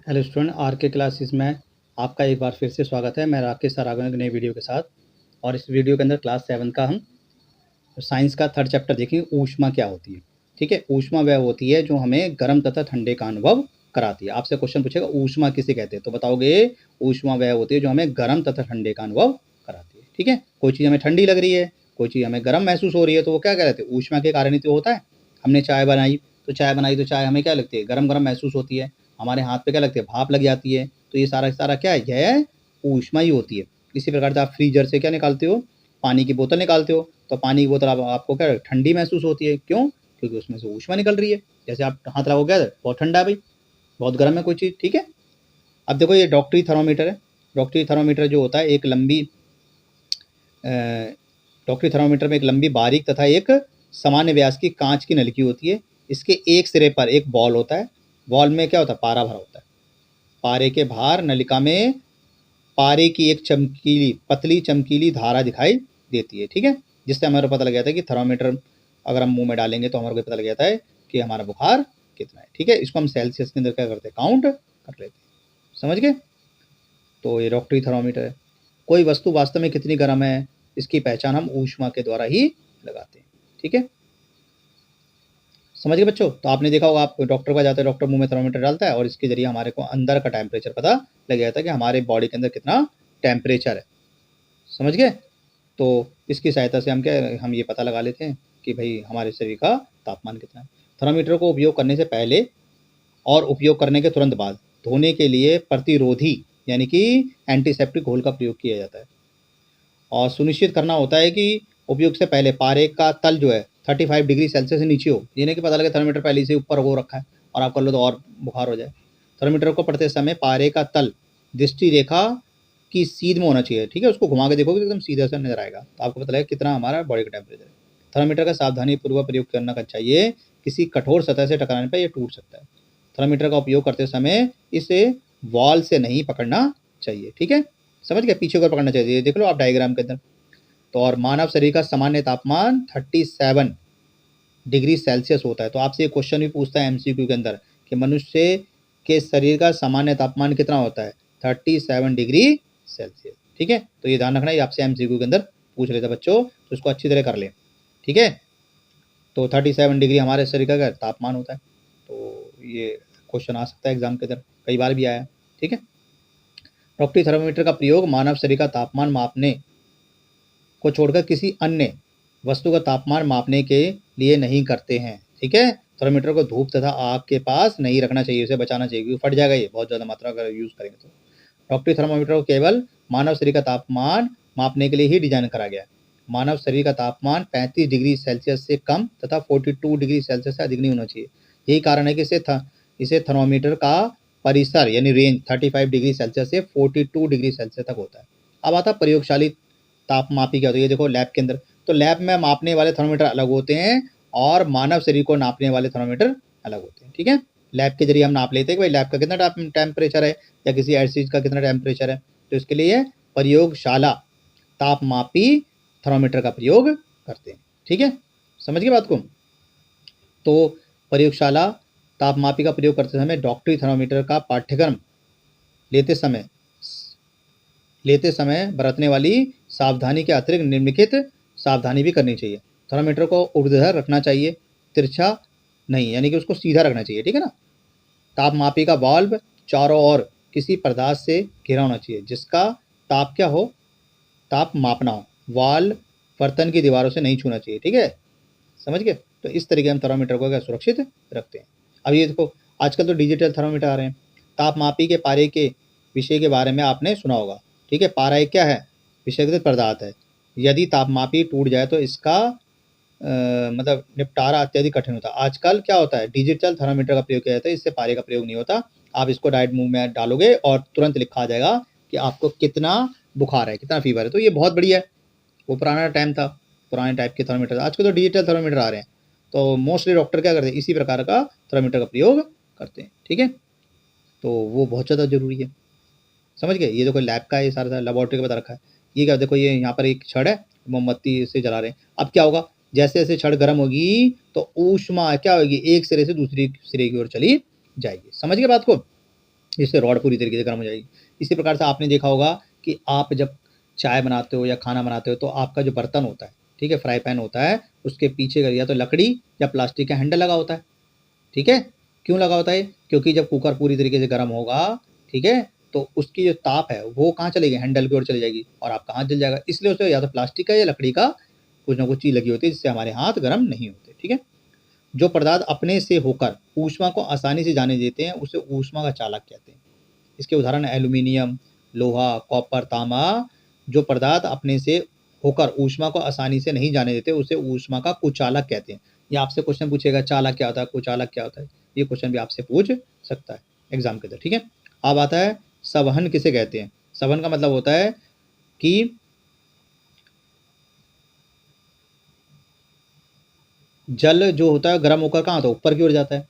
Hello student, are के classes में आपका एक बार फिर से स्वागत है। मैं राकेश सर आ गया एक नई वीडियो के साथ। और इस वीडियो के अंदर क्लास 7 का हम साइंस का 3rd चैप्टर देखेंगे, ऊष्मा क्या होती है। ठीक है, ऊष्मा वह होती है जो हमें गर्म तथा ठंडे का अनुभव कराती है। आपसे क्वेश्चन पूछेगा ऊष्मा किसे कहते हैं, तो बताओगे ऊष्मा वह होती है जो हमें गर्म तथा ठंडे का अनुभव कराती है। ठीक है, कोई चीज़ हमें ठंडी लग रही है, कोई चीज़ हमें गर्म महसूस हो रही है, तो वो क्या कहते हैं, ऊष्मा के कारण ही तो होता है। हमने चाय बनाई तो चाय हमें क्या लगती है, गरम गरम महसूस होती है। हमारे हाथ पे क्या लगती है, भाप लग जाती है। तो ये सारा सारा क्या है, यह ऊष्मा ही होती है। इसी प्रकार से आप फ्रीजर से क्या निकालते हो, पानी की बोतल निकालते हो, तो पानी की बोतल आपको क्या ठंडी महसूस होती है। क्यों? क्योंकि उसमें से ऊष्मा निकल रही है। जैसे आप हाथ लगाओ, क्या बहुत ठंडा है भाई, बहुत गर्म है कोई चीज़। ठीक है, अब देखो ये डॉक्टरी थर्मोमीटर है। डॉक्टरी थर्मोमीटर जो होता है एक लंबी डॉक्टरी थर्मोमीटर में एक लंबी बारीक तथा एक सामान्य व्यास की कांच की नलकी होती है। इसके एक सिरे पर एक बॉल होता है। बॉल में क्या होता है, पारा भरा होता है। पारे के बाहर नलिका में पारे की एक चमकीली पतली चमकीली धारा दिखाई देती है। ठीक है, जिससे हमारे पता लग जाता है कि थर्मोमीटर अगर हम मुंह में डालेंगे तो हमारे को पता लग जाता है कि हमारा बुखार कितना है। ठीक है, इसको हम सेल्सियस के अंदर क्या करते हैं, काउंट कर लेते हैं। समझ गए? तो ये डॉक्टरी थर्मोमीटर है। कोई वस्तु वास्तव में कितनी गर्म है, इसकी पहचान हम ऊष्मा के द्वारा ही लगाते हैं। ठीक है, समझ गए बच्चों? तो आपने देखा होगा, आप डॉक्टर का जाते हैं, डॉक्टर मुंह में थर्मोमीटर डालता है और इसके जरिए हमारे को अंदर का टेम्परेचर पता लग जाता है कि हमारे बॉडी के अंदर कितना टेम्परेचर है। समझ गए? तो इसकी सहायता से हम ये पता लगा लेते हैं कि भाई हमारे शरीर का तापमान कितना है। थर्मोमीटर को उपयोग करने से पहले और उपयोग करने के तुरंत बाद धोने के लिए प्रतिरोधी यानी कि एंटीसेप्टिक घोल का प्रयोग किया जाता है। और सुनिश्चित करना होता है कि उपयोग से पहले पारे का तल जो है 35 डिग्री सेल्सियस से नीचे हो। ये नहीं कि पता लगे थर्मोमीटर पहले से ऊपर हो रखा है और आप कर लो तो और बुखार हो जाए। थर्मोमीटर को पढ़ते समय पारे का तल दृष्टि रेखा की सीध में होना चाहिए। ठीक है, उसको घुमा के देखोगे तो एकदम सीधा सा नजर आएगा, तो आपको पता लगेगा कितना हमारा बॉडी का टेम्परेचर है। थर्मोमीटर का सावधानी पूर्वक प्रयोग करना चाहिए, किसी कठोर सतह से टकराने पर यह टूट सकता है। थर्मोमीटर का उपयोग करते समय इसे वॉल से नहीं पकड़ना चाहिए। ठीक है, समझ गए? पीछे को पकड़ना चाहिए। देख लो आप डायग्राम के अंदर। तो और मानव शरीर का सामान्य तापमान 37 डिग्री सेल्सियस होता है। तो आपसे एक क्वेश्चन भी पूछता है एमसीक्यू के अंदर कि मनुष्य के शरीर का सामान्य तापमान कितना होता है, 37 डिग्री सेल्सियस। ठीक है, तो ये ध्यान रखना, ये आपसे एमसीक्यू के अंदर पूछ लेता बच्चों, तो उसको अच्छी तरह कर ले। ठीक है, तो 37 डिग्री हमारे शरीर का तापमान होता है। तो ये क्वेश्चन आ सकता है एग्जाम के अंदर, कई बार भी आया। ठीक है, डॉक्टरी थर्मोमीटर का प्रयोग मानव शरीर का तापमान मापने को छोड़कर किसी अन्य वस्तु का तापमान मापने के लिए नहीं करते हैं। ठीक है, थर्मोमीटर को धूप तथा आग के पास नहीं रखना चाहिए, उसे बचाना चाहिए क्योंकि फट जाएगा ये बहुत ज़्यादा मात्रा अगर यूज़ करेंगे तो। डॉक्टरी थर्मोमीटर को केवल मानव शरीर का तापमान मापने के लिए ही डिजाइन करा गया है। मानव शरीर का तापमान 35 डिग्री सेल्सियस से कम तथा 42 डिग्री सेल्सियस से अधिक नहीं होना चाहिए। यही कारण है कि इसे थर्मोमीटर का परिसर यानी रेंज 35 डिग्री सेल्सियस से 42 डिग्री सेल्सियस तक होता है। अब आता प्रयोगशाली तापमापी क्या होती है, देखो लैब के अंदर, तो लैब में मापने वाले थर्मोमीटर अलग होते हैं और मानव शरीर को नापने वाले थर्मोमीटर अलग होते हैं। ठीक है, लैब के जरिए हम नाप लेते हैं कि भाई लैब का कितना टेम्परेचर है या किसी ऐसी चीज़ का कितना टेम्परेचर है। तो इसके लिए प्रयोगशाला तापमापी थर्मोमीटर का प्रयोग करते हैं। ठीक है, समझ गए बात को? तो प्रयोगशाला तापमापी का प्रयोग करते समय डॉक्टरी थर्मोमीटर का पाठ्यक्रम लेते समय बरतने वाली सावधानी के अतिरिक्त निम्नलिखित सावधानी भी करनी चाहिए। थर्मोमीटर को ऊर्ध्वाधर रखना चाहिए, तिरछा नहीं, यानी कि उसको सीधा रखना चाहिए। ठीक है ना। तापमापी का वाल्व चारों ओर किसी पदार्थ से घिरा होना चाहिए जिसका ताप क्या हो, ताप मापना हो। वाल्व बर्तन की दीवारों से नहीं छूना चाहिए। ठीक है, समझ गए? तो इस तरीके हम थर्मोमीटर को क्या सुरक्षित रखते हैं। अब ये देखो, आजकल तो डिजिटल थर्मोमीटर आ रहे हैं। तापमापी के पारे के विषय के बारे में आपने सुना होगा। ठीक है, पारा एक क्या है, विषयगत पदार्थ है। यदि तापमापी टूट जाए तो इसका मतलब निपटारा अत्यधिक कठिन होता है। आजकल क्या होता है, डिजिटल थर्मोमीटर का प्रयोग किया जाता है, इससे पारे का प्रयोग नहीं होता। आप इसको डायरेक्ट मुंह में डालोगे और तुरंत लिखा आ जाएगा कि आपको कितना बुखार है, कितना फीवर है। तो ये बहुत बढ़िया है। वो पुराना टाइम था, पुराने टाइप के थर्मोमीटर। आजकल तो डिजिटल थर्मोमीटर आ रहे हैं, तो मोस्टली डॉक्टर क्या करते हैं, इसी प्रकार का थर्मोमीटर का प्रयोग करते हैं। ठीक है, तो वो बहुत ज़्यादा जरूरी है। समझ गए? ये देखो लैब का, ये सारा लेबोरेटरी का बता रखा है। ये क्या, देखो ये यहाँ पर एक छड़ है, मोमबत्ती से जला रहे हैं। अब क्या होगा, जैसे जैसे छड़ गर्म होगी तो ऊष्मा क्या होगी, एक सिरे से दूसरी सिरे की ओर चली जाएगी। समझ गए बात को? इससे रॉड पूरी तरीके से गर्म हो जाएगी। इसी प्रकार से आपने देखा होगा कि आप जब चाय बनाते हो या खाना बनाते हो तो आपका जो बर्तन होता है, ठीक है, फ्राई पैन होता है, उसके पीछे या तो लकड़ी या प्लास्टिक का हैंडल लगा होता है, ठीक है। क्यों लगा होता है? क्योंकि जब कुकर पूरी तरीके से गर्म होगा, ठीक है, तो उसकी जो ताप है वो कहाँ चलेगी? हैंडल की ओर चली जाएगी और आपका हाथ जल जाएगा। इसलिए उसे या तो प्लास्टिक का या लकड़ी का कुछ ना कुछ चीज़ लगी होती है जिससे हमारे हाथ गर्म नहीं होते, ठीक है। जो पदार्थ अपने से होकर ऊष्मा को आसानी से जाने देते हैं उसे ऊष्मा का चालक कहते हैं। इसके उदाहरण एल्यूमिनियम, लोहा, कॉपर, तांबा। जो पदार्थ अपने से होकर ऊष्मा को आसानी से नहीं जाने देते उसे ऊष्मा का कुचालक कहते हैं। ये आपसे क्वेश्चन पूछेगा चालक क्या होता है, कुचालक क्या होता है, ये क्वेश्चन भी आपसे पूछ सकता है एग्जाम के अंदर, ठीक है। अब आता है संवहन किसे कहते हैं। संवहन का मतलब होता है कि जल जो होता है गर्म होकर कहाँ आता है? ऊपर की ओर जाता है,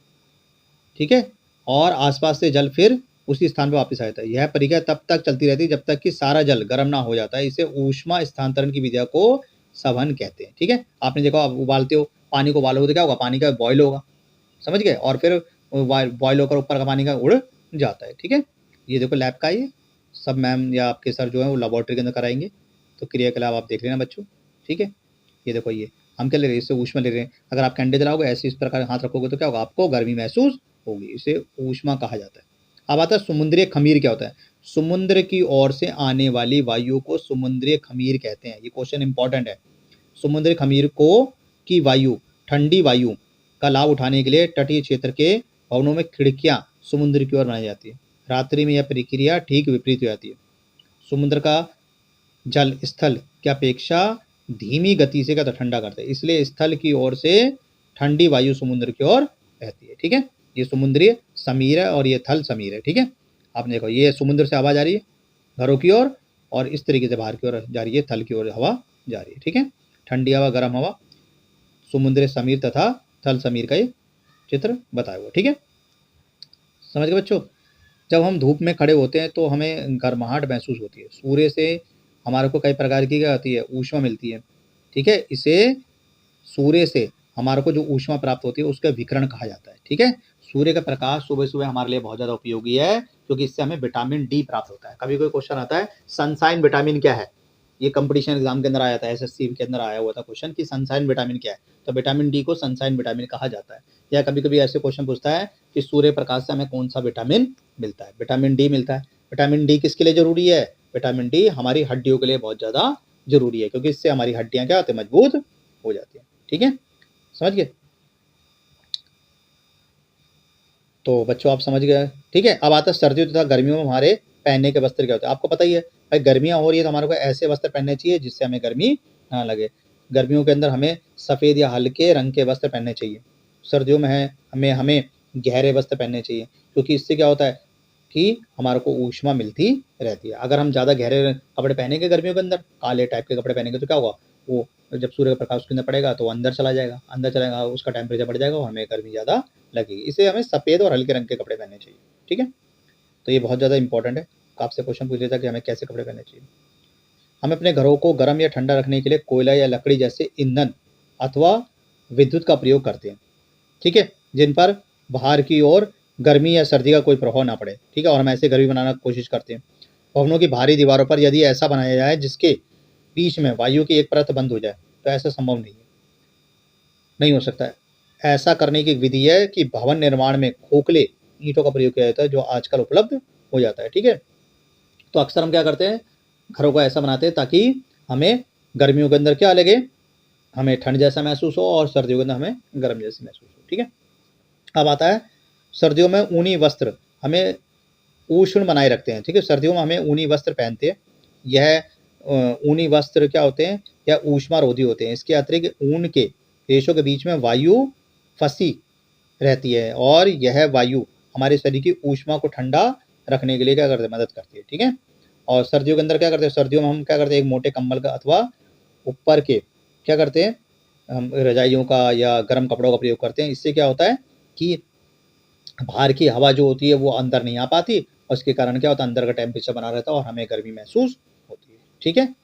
ठीक है, और आसपास से जल फिर उसी स्थान पर वापस आ जाता है। यह प्रक्रिया तब तक चलती रहती है जब तक कि सारा जल गर्म ना हो जाता है। इसे ऊष्मा स्थानांतरण की विधिया को संवहन कहते हैं, ठीक है। आपने देखा, आप उबालते हो, पानी को उबालोगे तो क्या होगा? पानी का बॉयल होगा, समझ गए, और फिर बॉयल होकर ऊपर का पानी का उड़ जाता है, ठीक है। ये देखो लैब का, ये सब मैम या आपके सर जो है वो लेबोरेटरी के अंदर कराएंगे, तो क्रियाकलाप आप देख लेना बच्चों, ठीक है। ये देखो, ये हम क्या ले रहे हैं? इससे ऊष्मा ले रहे हैं। अगर आप कैंडल जलाओगे ऐसे इस प्रकार हाथ रखोगे तो क्या होगा? आपको गर्मी महसूस होगी, इसे ऊष्मा कहा जाता है। अब आता है समुद्रीय खमीर क्या होता है। समुद्र की ओर से आने वाली वायु को समुद्रीय खमीर कहते हैं। ये क्वेश्चन इंपॉर्टेंट है। समुद्री खमीर को की वायु, ठंडी वायु का लाभ उठाने के लिए तटीय क्षेत्र के भवनों में खिड़कियां समुद्र की ओर बनाई जाती है। रात्रि में यह प्रक्रिया ठीक विपरीत हो जाती है। समुद्र का जल स्थल की अपेक्षा धीमी गति से क्या ठंडा करता है, इसलिए स्थल की ओर से ठंडी वायु समुद्र की ओर रहती है, ठीक है। ये समुद्रीय समीर है और ये थल समीर है, ठीक है। आपने देखो, ये समुद्र से हवा जा रही है घरों की ओर और इस तरीके से बाहर की ओर जा रही है, थल की ओर हवा जा रही है, ठीक है। ठंडी हवा, गर्म हवा, समुद्र समीर तथा थल समीर का ये चित्र बताया हुआ, ठीक है। समझ गए बच्चों। जब हम धूप में खड़े होते हैं तो हमें गर्माहट महसूस होती है। सूर्य से हमारे को कई प्रकार की क्या होती है? ऊष्मा मिलती है, ठीक है। इसे सूर्य से हमारे को जो ऊष्मा प्राप्त होती है उसका विकिरण कहा जाता है, ठीक है। सूर्य का प्रकाश सुबह सुबह हमारे लिए बहुत ज़्यादा उपयोगी है क्योंकि इससे हमें विटामिन डी प्राप्त होता है। कभी कोई क्वेश्चन आता है सनसाइन विटामिन क्या है, ये कंपटीशन एग्जाम के अंदर आया था, एसएससी के अंदर आया हुआ था क्वेश्चन कि सनसाइन विटामिन क्या है, तो विटामिन डी को सनसाइन विटामिन कहा जाता है। या कभी कभी ऐसे क्वेश्चन पूछता है कि सूर्य प्रकाश से हमें कौन सा विटामिन मिलता है, विटामिन डी मिलता है। विटामिन डी किसके लिए जरूरी है? विटामिन डी हमारी हड्डियों के लिए बहुत ज़्यादा जरूरी है क्योंकि इससे हमारी हड्डियाँ क्या होती है? मजबूत हो जाती है, ठीक है। समझ गए? तो बच्चों आप समझ गए, ठीक है। अब आता है सर्दियों तथा गर्मियों में हमारे पहनने के वस्त्र क्या होते हैं। आपको पता ही है भाई, गर्मियाँ हो रही है तो हमारे को ऐसे वस्त्र पहनने चाहिए जिससे हमें गर्मी ना लगे। गर्मियों के अंदर हमें सफ़ेद या हल्के रंग के वस्त्र पहनने चाहिए। सर्दियों में है हमें हमें गहरे वस्त्र पहनने चाहिए क्योंकि इससे क्या होता है कि हमारे को ऊष्मा मिलती रहती है। अगर हम ज़्यादा गहरे कपड़े पहनेंगे गर्मियों के अंदर, काले टाइप के कपड़े पहनेंगे तो क्या होगा? वो जब सूर्य का प्रकाश उसके अंदर पड़ेगा तो अंदर चला जाएगा, अंदर चलेगा उसका टेम्परेचर बढ़ जाएगा और हमें गर्मी ज़्यादा लगेगी। इसलिए हमें सफ़ेद और हल्के रंग के कपड़े पहनने चाहिए, ठीक है। तो ये बहुत ज़्यादा इंपॉर्टेंट है। आपसे क्वेश्चन पूछ लेता कि हमें कैसे कपड़े पहनने चाहिए। हम अपने घरों को गर्म या ठंडा रखने के लिए कोयला या लकड़ी जैसे ईंधन अथवा विद्युत का प्रयोग करते हैं, ठीक है, जिन पर बाहर की ओर गर्मी या सर्दी का कोई प्रभाव ना पड़े, ठीक है। और हम ऐसे घर भी बनाना कोशिश करते हैं। भवनों की बाहरी दीवारों पर यदि ऐसा बनाया जाए जिसके बीच में वायु की एक परत बंद हो जाए तो ऐसा संभव नहीं हो सकता है। ऐसा करने की विधि है कि भवन निर्माण में खोखले ईंटों का प्रयोग किया जाता है जो आजकल उपलब्ध हो जाता है, ठीक है। तो अक्सर हम क्या करते हैं, घरों को ऐसा बनाते हैं ताकि हमें गर्मियों के अंदर क्या लगे, हमें ठंड जैसा महसूस हो और सर्दियों के अंदर हमें गर्म जैसे महसूस हो, ठीक है। अब आता है सर्दियों में ऊनी वस्त्र हमें उष्ण बनाए रखते हैं, ठीक है। सर्दियों में हमें ऊनी वस्त्र पहनते हैं। यह ऊनी वस्त्र क्या होते हैं? या ऊष्मारोधी होते हैं। इसके अतिरिक्त ऊन के रेशों के बीच में वायु फंसी रहती है और यह वायु हमारे शरीर की ऊष्मा को ठंडा रखने के लिए क्या करते हैं? मदद करती है, ठीक है। और सर्दियों के अंदर क्या करते हैं? सर्दियों में हम क्या करते हैं? एक मोटे कंबल का अथवा ऊपर के क्या करते हैं? हम रजाइयों का या गर्म कपड़ों का प्रयोग करते हैं। इससे क्या होता है कि बाहर की हवा जो होती है वो अंदर नहीं आ पाती और उसके कारण क्या होता है? अंदर का टेम्परेचर बना रहता है और हमें गर्मी महसूस होती है, ठीक है।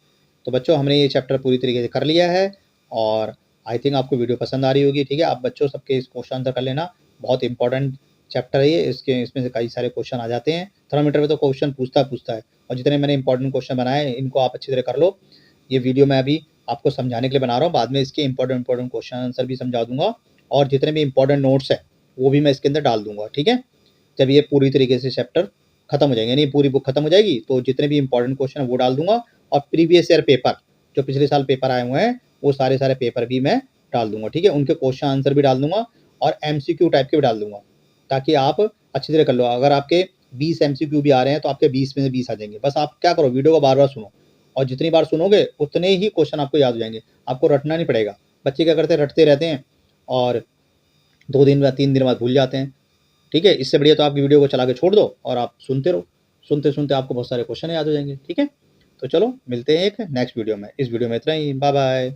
तो बच्चों हमने ये चैप्टर पूरी तरीके से कर लिया है और आई थिंक आपको वीडियो पसंद आ रही होगी, ठीक है। आप बच्चों सबके इस क्वेश्चन आंसर कर लेना, बहुत इंपॉर्टेंट चैप्टर है ये, इसमें से कई सारे क्वेश्चन आ जाते हैं थर्मामीटर में तो क्वेश्चन पूछता है। और जितने मैंने इंपॉर्टेंट क्वेश्चन बनाए हैं इनको आप अच्छी तरह कर लो। ये वीडियो मैं अभी आपको समझाने के लिए बना रहा हूँ, बाद में इसके इंपॉर्टेंट क्वेश्चन आंसर भी समझा दूंगा और जितने भी इंपॉर्टेंट नोट्स है वो भी मैं इसके अंदर डाल दूंगा। ठीक है, जब ये पूरी तरीके से चैप्टर खत्म हो जाएंगे, यानी पूरी बुक खत्म हो जाएगी तो जितने भी इंपॉर्टेंट क्वेश्चन है वो डाल दूंगा और प्रीवियस ईयर पेपर जो पिछले साल पेपर आए हुए हैं वो सारे पेपर भी मैं डाल दूंगा। ठीक है, उनके क्वेश्चन आंसर भी डाल दूंगा और MCQ टाइप के भी डाल दूंगा ताकि आप अच्छी तरह कर लो। अगर आपके 20 MCQ भी आ रहे हैं तो आपके 20 में से 20 आ जाएंगे। बस आप क्या करो, वीडियो को बार बार सुनो और जितनी बार सुनोगे उतने ही क्वेश्चन आपको याद हो जाएंगे, आपको रटना नहीं पड़ेगा। बच्चे क्या करते हैं, रटते रहते हैं और 2 दिन या 3 दिन बाद भूल जाते हैं। ठीक है, इससे बढ़िया तो आपकी वीडियो को चला के छोड़ दो और आप सुनते रहो, सुनते सुनते आपको बहुत सारे क्वेश्चन याद हो जाएंगे। ठीक है, तो चलो मिलते हैं एक नेक्स्ट वीडियो में। इस वीडियो में इतना ही, बाय बाय।